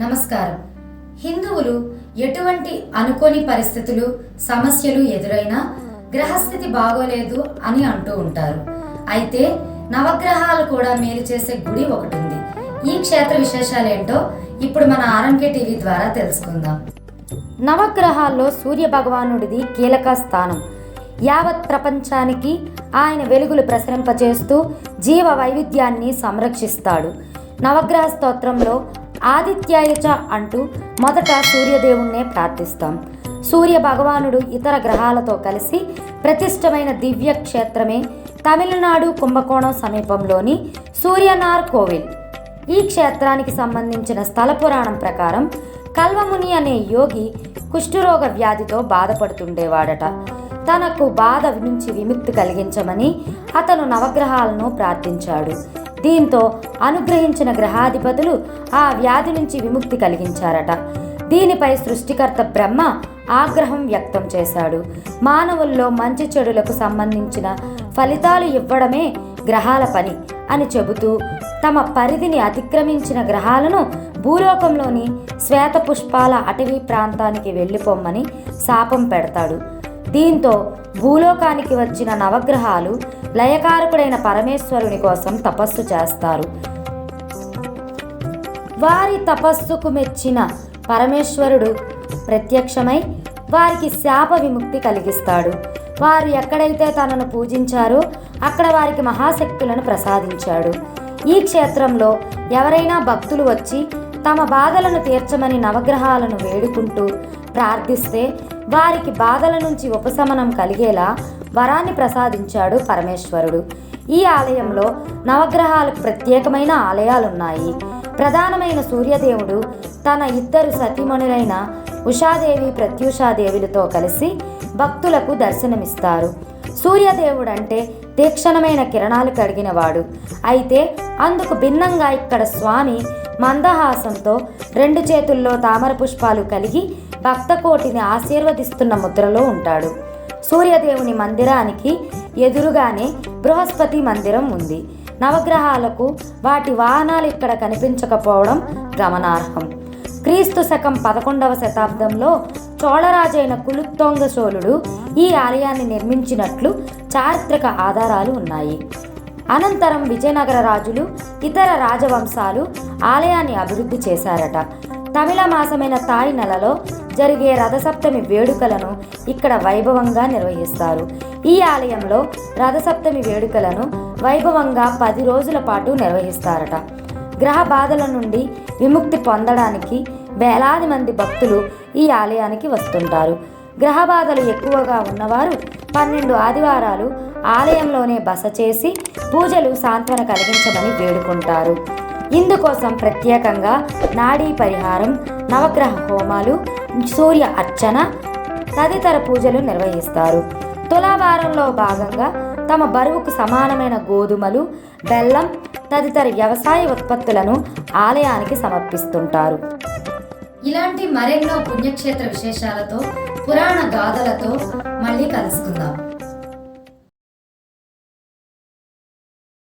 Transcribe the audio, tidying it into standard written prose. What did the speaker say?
నమస్కారం. హిందువులు ఎటువంటి అనుకోని పరిస్థితులు సమస్యలు ఎదురైనా గ్రహస్థితి బాగోలేదు అని అంటూ ఉంటారు. అయితే నవగ్రహాలు కూడా మేలు చేసే గుడి ఒకటి ఉంది. ఈ క్షేత్ర విశేషాలేంటో ఇప్పుడు మన ఆర్ఎంకే టీవీ ద్వారా తెలుసుకుందాం. నవగ్రహాల్లో సూర్య భగవానుడిది కీలక స్థానం. యావత్ ప్రపంచానికి ఆయన వెలుగులు ప్రసరింపచేస్తూ జీవ వైవిధ్యాన్ని సంరక్షిస్తాడు. నవగ్రహ స్తోత్రంలో ఆదిత్యాయచ అంటూ మొదట సూర్యదేవుణ్ణే ప్రార్థిస్తాం. సూర్య భగవానుడు ఇతర గ్రహాలతో కలిసి ప్రతిష్టమైన దివ్య క్షేత్రమే తమిళనాడు కుంభకోణం సమీపంలోని సూర్యనార్ కోవిల్. ఈ క్షేత్రానికి సంబంధించిన స్థల పురాణం ప్రకారం కల్వముని అనే యోగి కుష్ఠరోగ వ్యాధితో బాధపడుతుండేవాడట. తనకు బాధ నుంచి విముక్తి కలిగించమని అతను నవగ్రహాలను ప్రార్థించాడు. దీంతో అనుగ్రహించిన గ్రహాధిపతులు ఆ వ్యాధి నుంచి విముక్తి కలిగించారట. దీనిపై సృష్టికర్త బ్రహ్మ ఆగ్రహం వ్యక్తం చేశాడు. మానవుల్లో మంచి చెడులకు సంబంధించిన ఫలితాలు ఇవ్వడమే గ్రహాల పని అని చెబుతూ తమ పరిధిని అతిక్రమించిన గ్రహాలను భూలోకంలోని శ్వేత పుష్పాల అటవీ ప్రాంతానికి వెళ్ళిపోమ్మని శాపం పెడతాడు. దీంతో భూలోకానికి వచ్చిన నవగ్రహాలు లయకారకుడైన పరమేశ్వరుని కోసం తపస్సు చేస్తారు. వారి తపస్సుకు మెచ్చిన పరమేశ్వరుడు ప్రత్యక్షమై వారికి శాప విముక్తి కలిగిస్తాడు. వారు ఎక్కడైతే తనను పూజించారో అక్కడ వారికి మహాశక్తులను ప్రసాదించాడు. ఈ క్షేత్రంలో ఎవరైనా భక్తులు వచ్చి తమ బాధలను తీర్చమని నవగ్రహాలను వేడుకుంటూ ప్రార్థిస్తే వారికి బాధల నుంచి ఉపశమనం కలిగేలా వరాన్ని ప్రసాదించాడు పరమేశ్వరుడు. ఈ ఆలయంలో నవగ్రహాలకు ప్రత్యేకమైన ఆలయాలున్నాయి. ప్రధానమైన సూర్యదేవుడు తన ఇద్దరు సతీమణులైన ఉషాదేవి ప్రత్యూషాదేవులతో కలిసి భక్తులకు దర్శనమిస్తారు. సూర్యదేవుడంటే తీక్షణమైన కిరణాలు కలిగినవాడు. అయితే అందుకు భిన్నంగా ఇక్కడ స్వామి మందహాసంతో రెండు చేతుల్లో తామర పుష్పాలు కలిగి భక్తకోటిని ఆశీర్వదిస్తున్న ముద్రలో ఉంటాడు. సూర్యదేవుని మందిరానికి ఎదురుగానే బృహస్పతి మందిరం ఉంది. నవగ్రహాలకు వాటి వాహనాలు ఇక్కడ కనిపించకపోవడం గమనార్హం. క్రీస్తు శకం 11వ శతాబ్దంలో చోళరాజైన కులుత్తొంగ చోళుడు ఈ ఆలయాన్ని నిర్మించినట్లు చారిత్రక ఆధారాలు ఉన్నాయి. అనంతరం విజయనగర రాజులు ఇతర రాజవంశాలు ఆలయాన్ని అభివృద్ధి చేశారట. తమిళ మాసమైన తాయి నెలలో జరిగే రథసప్తమి వేడుకలను ఇక్కడ వైభవంగా నిర్వహిస్తారు. ఈ ఆలయంలో రథసప్తమి వేడుకలను వైభవంగా 10 రోజుల పాటు నిర్వహిస్తారట. గ్రహ బాధల నుండి విముక్తి పొందడానికి వేలాది మంది భక్తులు ఈ ఆలయానికి వస్తుంటారు. గ్రహ బాధలు ఎక్కువగా ఉన్నవారు 12 ఆదివారాలు ఆలయంలోనే బస చేసి పూజలు సాంత్వన కలిగించమని వేడుకుంటారు. ఇందుకోసం ప్రత్యేకంగా నాడీ పరిహారం, నవగ్రహ హోమాలు, సూర్య అర్చన తదితర పూజలు నిర్వహిస్తారు. తులావారంలో భాగంగా తమ బరువుకు సమానమైన గోధుమలు, బెల్లం తదితర వ్యవసాయ ఉత్పత్తులను ఆలయానికి సమర్పిస్తుంటారు. ఇలాంటి మరెన్నో పుణ్యక్షేత్ర విశేషాలతో పురాణ గాథలతో మళ్ళీ కలుసుకుందాం.